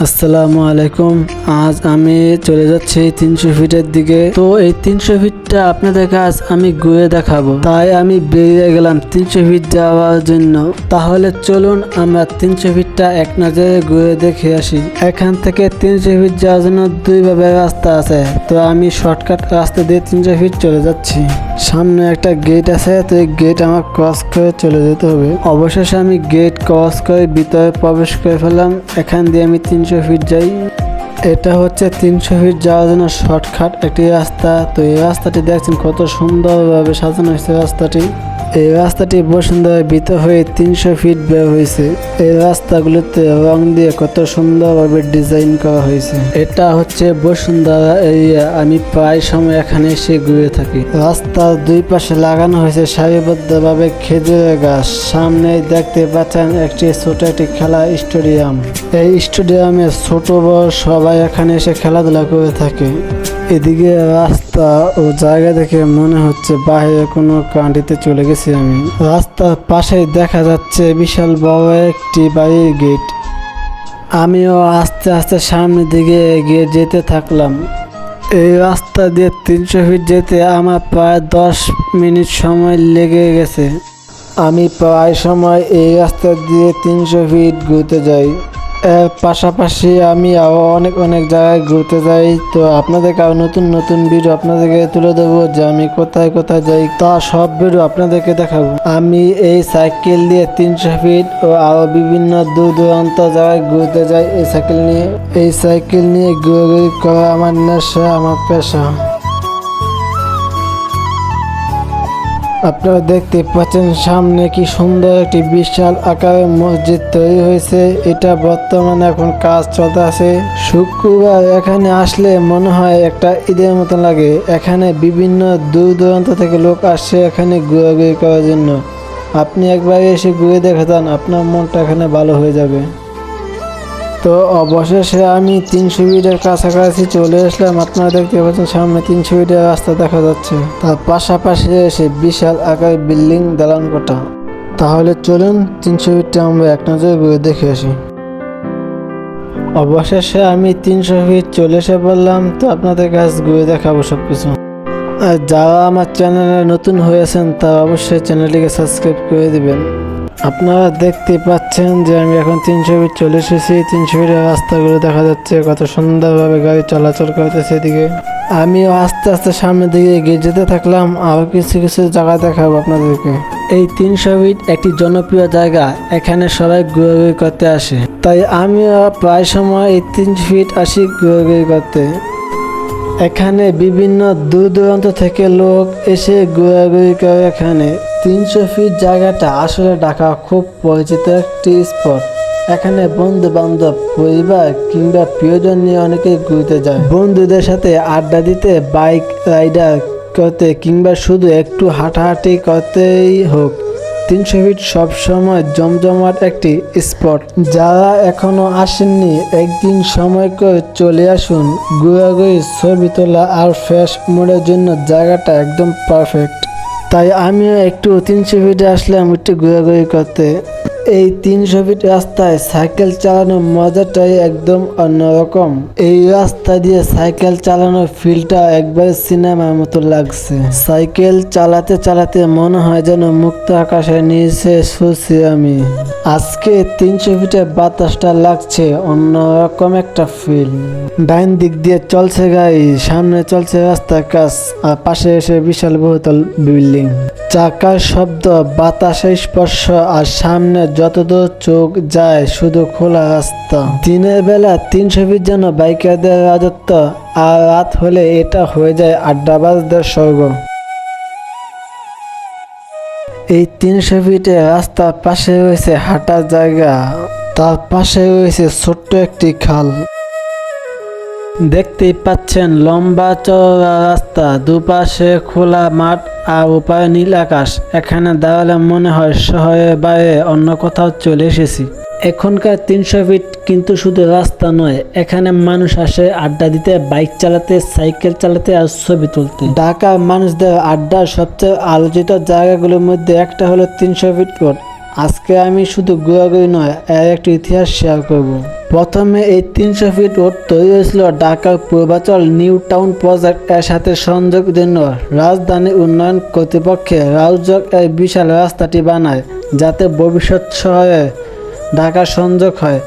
আসসালামু আলাইকুম। আজ আমি চলে যাচ্ছি 300 ফিটের দিকে। তো এই 300 ফিটটা আপনাদের কাছ আমি ঘুরে দেখাবো, তাই আমি বেরিয়ে গেলাম 300 ফিট যাওয়ার জন্য। তাহলে চলুন আমরা 300 ফিটটা এক নজরে ঘুরে দেখে আসি। এখান থেকে 300 ফিট যাওয়ার জন্য দুইভাবে রাস্তা আছে, তো আমি শর্টকাট রাস্তা দিয়ে 300 ফিট চলে যাচ্ছি। সামনে একটা গেট আছে, তো এই গেট আমার ক্রস করে চলে যেতে হবে। অবশেষে আমি গেট ক্রস করে ভিতরে প্রবেশ করে ফেললাম। এখান দিয়ে আমি 300 ফিট যাই। এটা হচ্ছে 300 ফিট যাওয়ার জন্য শর্টকাট একটি রাস্তা। তো এই রাস্তাটি দেখছেন কত সুন্দরভাবে সাজানো হয়েছে রাস্তাটি। এই রাস্তাটি বসুন্ধরা ভিতর হয়ে 300 ফিট বের হয়েছে। এই রাস্তাগুলোতে রং দিয়ে কত সুন্দরভাবে ডিজাইন করা হয়েছে। এটা হচ্ছে বসুন্ধরা এরিয়া। আমি প্রায় সময় এখানে এসে ঘুরে থাকি। রাস্তার দুই পাশে লাগানো হয়েছে সারিবদ্ধভাবে খেজুরের গাছ। সামনে দেখতে পাচ্ছেন ছোট একটি খেলা স্টেডিয়াম। এই স্টেডিয়ামে ছোট বড় সবাই এখানে এসে খেলাধুলা করে থাকে। এদিকে রাস্তা ও জায়গা দেখে মনে হচ্ছে বাইরে কোনো কান্ট্রিতে চলে গেছি আমি। রাস্তার পাশেই দেখা যাচ্ছে বিশাল বড় একটি বাড়ির গেট। আমিও আস্তে আস্তে সামনের দিকে এগিয়ে যেতে থাকলাম। এই রাস্তা দিয়ে 300 ফিট যেতে আমার প্রায় 10 মিনিট সময় লেগে গেছে। আমি প্রায় সময় এই রাস্তা দিয়ে 300 ফিট ঘুরতে যাই। এর পাশাপাশি আমি আরও অনেক জায়গায় ঘুরতে যাই। তো আপনাদেরকে আরও নতুন ভিডিও আপনাদেরকে তুলে দেবো যে আমি কোথায় যাই, তা সব ভিডিও আপনাদেরকে দেখাবো। আমি এই সাইকেল দিয়ে 300 ফিট ও আরও বিভিন্ন দূর দূরান্ত জায়গায় ঘুরতে যাই এই সাইকেল নিয়ে। এই সাইকেল নিয়ে ঘোরাঘুরি করা আমার নেশা, আমার পেশা। আপনারা দেখতে পাচ্ছেন সামনে কি সুন্দর একটি বিশাল আকারের মসজিদ তৈরি হয়েছে। এটা বর্তমানে এখন কাজ চলতে আছে। শুক্রবার এখানে আসলে মনে হয় একটা ঈদের মতো লাগে। এখানে বিভিন্ন দূর দূরান্ত থেকে লোক আসছে এখানে ঘোরাঘুরি করার জন্য। আপনি একবার এসে ঘুরে দেখে যান, আপনার মনটা এখানে ভালো হয়ে যাবে। তো অবশেষে আমি 300 ফিটের কাছাকাছি চলে আসলাম। আপনারা দেখতে পাচ্ছেন সামনে 300 ফিটের রাস্তা দেখা যাচ্ছে। তার পাশাপাশি এসে বিশাল আকারের বিল্ডিং দালান কোঠা। তাহলে চলুন 300 ফিটটা আমরা এক নজরে ঘুরে দেখে আসি। অবশেষে আমি 300 ফিট চলে এসে বললাম। তো আপনাদের কাছে ঘুরে দেখাবো সবকিছু। আর যারা আমার চ্যানেলে নতুন হয়েছেন তারা অবশ্যই চ্যানেলটিকে সাবস্ক্রাইব করে দিবেন। আপনারা দেখতে পাচ্ছেন যে আমি এখন 300 ফিট চলে এসেছি। 300 ফিটের রাস্তাগুলো দেখা যাচ্ছে কত সুন্দরভাবে গাড়ি চলাচল করতেছে এদিকে। আমিও আস্তে আস্তে সামনের দিকে এগিয়ে যেতে থাকলাম। আরও কিছু জায়গা দেখাবো আপনাদেরকে। এই 300 ফিট একটি জনপ্রিয় জায়গা, এখানে সবাই ঘোরাঘুরি করতে আসে। তাই আমিও প্রায় সময় এই 300 ফিট আসি ঘোরাঘুরি করতে। এখানে বিভিন্ন দূর দূরান্ত থেকে লোক এসে ঘোরাঘুরি করে। এখানে 300 ফিট জায়গাটা আসলে ঢাকা খুব পরিচিত একটি স্পট। এখানে বন্ধু বান্ধব, পরিবার কিংবা প্রিয়জন নিয়ে অনেকেই ঘুরতে যায়। বন্ধুদের সাথে আড্ডা দিতে, বাইক রাইডার করতে কিংবা শুধু একটু হাঁটাহাঁটি করতেই হোক, 300 ফিট সবসময় জমজমাট একটি স্পট। যারা এখনো আসেননি একদিন সময় করে চলে আসুন। ঘোরাঘুরি, ছবি তোলা আর ফ্রেশ মুডের জন্য জায়গাটা একদম পারফেক্ট। তাই আমিও একটু 300 ফিটে আসলাম একটু ঘোরাঘুরি করতে। এই 300 ফিট রাস্তায় সাইকেল চালানোর মজাটাই একদম অন্যরকম। এই রাস্তা দিয়ে সাইকেল চালানোর ফিলটা একবার সিনেমার মতো লাগছে। সাইকেল চালাতে চালাতে মনে হয় যেন মুক্ত আকাশের নিচে শুছি আমি। আজকে 300 ফিটের বাতাসটা লাগছে অন্যরকম একটা ফিল। ডাইন দিক দিয়ে চলছে গাড়ি, সামনে চলছে রাস্তার কাজ, আর পাশে এসে বিশাল বহুতল বিল্ডিং। চাকার শব্দ, বাতাসের স্পর্শ, আর সামনে যতদূর চোখ যায় শুধু খোলা রাস্তা। দিনের বেলা 300 ফিট যেন বাইকারদের রাজত্ব, আর রাত হলে এটা হয়ে যায় আড্ডাবাজদের স্বর্গ। এই 300 ফিটের রাস্তার পাশে রয়েছে হাঁটার জায়গা, তার পাশে রয়েছে ছোট্ট একটি খাল। দেখতেই পাচ্ছেন লম্বা চওড়া রাস্তা, দুপাশে খোলা মাঠ আর উপরে নীল আকাশ। এখানে দাঁড়ালে মনে হয় শহরের বাইরে অন্য কোথাও চলে এসেছি। এখনকার 300 ফিট কিন্তু শুধু রাস্তা নয়, এখানে মানুষ আসে আড্ডা দিতে, বাইক চালাতে, সাইকেল চালাতে আর ছবি তুলতে। ঢাকার মানুষদের আড্ডার সবচেয়ে আলোচিত জায়গাগুলোর মধ্যে একটা হলো 300 ফিট রোড। আজকে আমি শুধু ঘোরাঘুরি নয়, এর একটি ইতিহাস শেয়ার করব। প্রথমে এই 300 ফিট রোড তৈরি হয়েছিল ঢাকার পূর্বাচল নিউ টাউন প্রজেক্ট এর সাথে সংযোগের জন্য। রাজধানী উন্নয়ন কর্তৃপক্ষে রাউজাক এই বিশাল রাস্তাটি বানায় যাতে ভবিষ্যৎ শহরে ঢাকার সংযোগ হয়।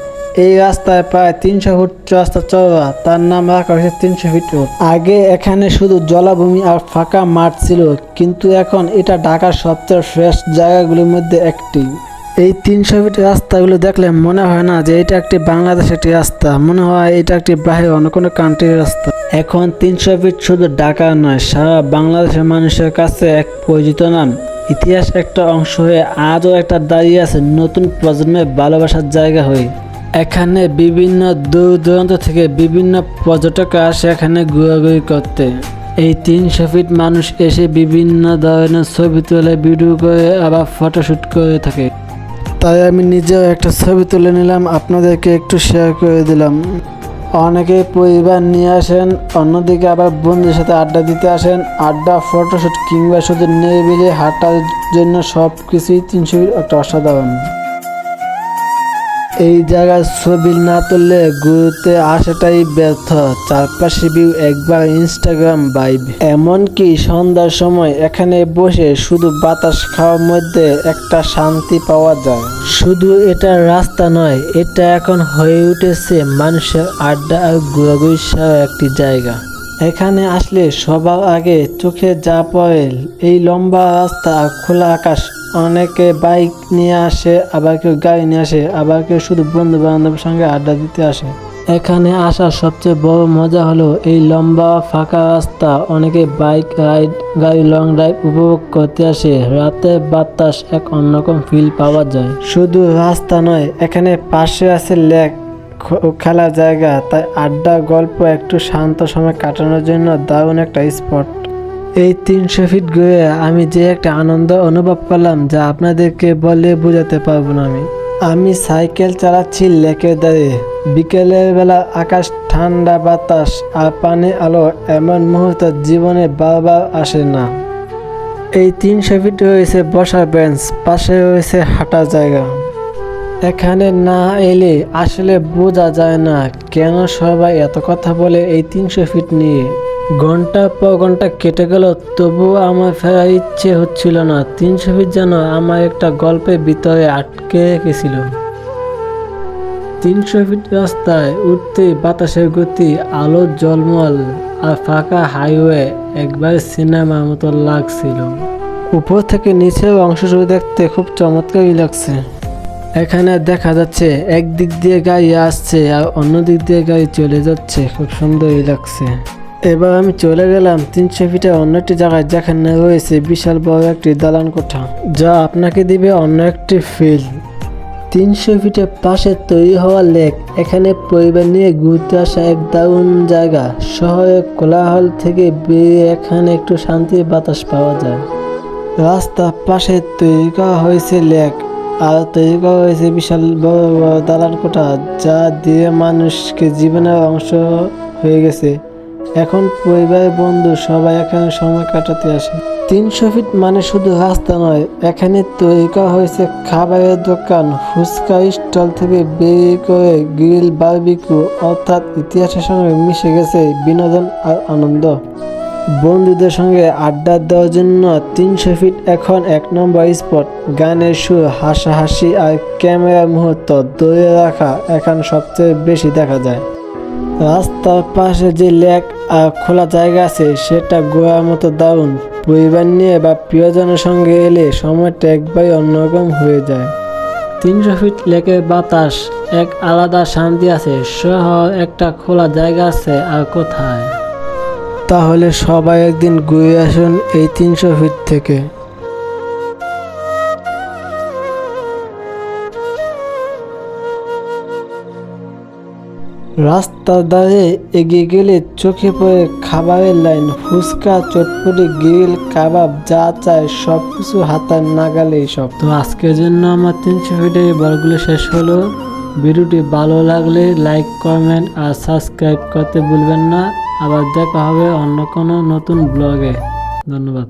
এই রাস্তায় প্রায় 300 ফুট রাস্তা চওড়া, তার নাম রাখা হয়েছে 300 ফিট রোড। আগে এখানে শুধু জলাভূমি আর ফাঁকা মাঠ ছিল, কিন্তু এখন এটা ঢাকার সবচেয়ে ফ্রেশ জায়গাগুলোর মধ্যে একটি। এই 300 ফিট রাস্তাগুলো দেখলে মনে হয় না যে এটা একটি বাংলাদেশের একটি রাস্তা, মনে হয় এটা একটি বাইরের অন্য কোনো কান্ট্রির রাস্তা। এখন 300 ফিট শুধু ঢাকা নয়, সারা বাংলাদেশের মানুষের কাছে এক পরিচিত নাম। ইতিহাস একটা অংশ হয়ে আজও একটা দাঁড়িয়ে আছে নতুন প্রজন্মের ভালোবাসার জায়গা হয়ে। এখানে বিভিন্ন দূর দূরান্ত থেকে বিভিন্ন পর্যটক আসে এখানে ঘোরাঘুরি করতে। এই 300 ফিট মানুষ এসে বিভিন্ন ধরনের ছবি তুলে, ভিডিও করে, আবার ফটোশ্যুট করে থাকে। তাই আমি নিজেও একটা ছবি তুলে নিলাম, আপনাদেরকে একটু শেয়ার করে দিলাম। অনেকে পরিবার নিয়ে আসেন, অন্যদিকে আবার বন্ধুদের সাথে আড্ডা দিতে আসেন। আড্ডা, ফটোশ্যুট কিংবা শুধু নিরিবিলি হাঁটার জন্য সব কিছুই 300 ফিট একটা অসাধারণ। এই জায়গায় ছবি না তুললে ঘুরতে আসাটাই ব্যর্থ। চারপাশে ভিউ একবার ইনস্টাগ্রাম ভাইব। এমনকি সন্ধ্যার সময় এখানে বসে শুধু বাতাস খাওয়ার মধ্যে একটা শান্তি পাওয়া যায়। শুধু এটা রাস্তা নয়, এটা এখন হয়ে উঠেছে মানুষের আড্ডা আর ঘোরাঘুরির একটি জায়গা। এখানে আসলে সবার আগে চোখে যা পড়ে এই লম্বা রাস্তা আর খোলা আকাশ। অনেকে বাইক নিয়ে আসে, আবার কেউ গাড়ি নিয়ে আসে, আবার কেউ শুধু বন্ধু বান্ধবের সঙ্গে আড্ডা দিতে আসে। এখানে আসার সবচেয়ে বড় মজা হলো এই লম্বা ফাঁকা রাস্তা। অনেকে বাইক রাইড, গাড়ি লং ড্রাইভ উপভোগ করতে আসে। রাতে বাতাস এক অন্যরকম ফিল পাওয়া যায়। শুধু রাস্তা নয়, এখানে পাশে আছে লেক, খেলার জায়গা। তাই আড্ডা, গল্প, একটু শান্ত সময় কাটানোর জন্য দারুণ একটা স্পট। এই 300 ফিট ঘুরে আমি যে একটা আনন্দ অনুভব করলাম যা আপনাদেরকে বলে বোঝাতে পারবো না। আমি সাইকেল চালাচ্ছি লেকের ধারে। বিকেলের বেলা আকাশ, ঠান্ডা বাতাস আর পানি আলো, এমন মুহূর্ত জীবনে বারবার আসে না। এই 300 ফিট রয়েছে বসার বেঞ্চ, পাশে রয়েছে হাঁটার জায়গা। এখানে না এলে আসলে বোঝা যায় না কেন সবাই এত কথা বলে এই 300 ফিট নিয়ে। ঘন্টার পর ঘন্টা কেটে গেল, তবুও আমার ফেরার ইচ্ছে হচ্ছিল না। 300 ফিট যেন আমার একটা গল্পের ভিতরে আটকে রেখেছিল। 300 ফিট রাস্তায় উঠতেই বাতাসের গতি, আলো ঝলমল আর ফাঁকা হাইওয়ে একবার সিনেমার মতো লাগছিল। উপর থেকে নিচের অংশটুকু দেখতে খুব চমৎকারই লাগছে। এখানে দেখা যাচ্ছে একদিক দিয়ে গাড়ি আসছে আর অন্য দিক দিয়ে গাড়ি চলে যাচ্ছে, খুব সুন্দরই লাগছে। এবার আমি চলে গেলাম 300 ফিটের অন্য একটি জায়গায়, যেখানে রয়েছে বিশাল বড় একটি দালান কোঠা, যা আপনাকে দিবে অন্য একটি ফিল। 300 ফিটের পাশে তৈরি হওয়া লেক, এখানে পরিবার নিয়ে ঘুরতে আসা এক দারুণ জায়গা। শহরের কোলাহল থেকে বেরিয়ে এখানে একটু শান্তির বাতাস পাওয়া যায়। রাস্তার পাশে তৈরি করা হয়েছে লেক, আর তৈরি করা হয়েছে বিশাল বড় বড় দালান কোঠা, যা দিয়ে মানুষকে জীবনের অংশ হয়ে গেছে। এখন পরিবার, বন্ধু সবাই এখানে সময় কাটাতে আসে। 300 ফিট মানে শুধু রাস্তা নয়, এখানে তৈরি করা হয়েছে খাবারের দোকান, ফুচকা স্টল থেকে বেরিয়ে করে গ্রিল, বারবিকিউ, অর্থাৎ ইতিহাসের সঙ্গে মিশে গেছে বিনোদন আর আনন্দ। বন্ধুদের সঙ্গে আড্ডা দেওয়ার জন্য 300 ফিট এখন এক নম্বর স্পট। গানের সুর, হাসাহাসি আর ক্যামেরার মুহূর্ত ধরে রাখা এখানে সবচেয়ে বেশি দেখা যায়। রাস্তার পাশে যে লেক আর খোলা জায়গা আছে সেটা ঘোরার মতো দারুণ। পরিবার নিয়ে বা প্রিয়জনের সঙ্গে এলে সময়টা একবারই অন্যরকম হয়ে যায়। 300 ফিট লেকের বাতাস, এক আলাদা শান্তি আছে। শহর একটা খোলা জায়গা আছে আর কোথায়। তাহলে সবাই একদিন ঘুরে আসুন এই 300 ফিট থেকে। রাস্তার ধারে এগিয়ে গেলে চোখে পড়ে খাবারের লাইন, ফুচকা, চটপটি, গ্রিল, কাবাব, যা চায় সব কিছু হাতের নাগালেই সব। তো আজকের জন্য আমার 300 ফিটের ব্লগগুলো শেষ হলো। ভিডিওটি ভালো লাগলে লাইক, কমেন্ট আর সাবস্ক্রাইব করতে ভুলবেন না। আবার দেখা হবে অন্য কোনো নতুন ব্লগে। ধন্যবাদ।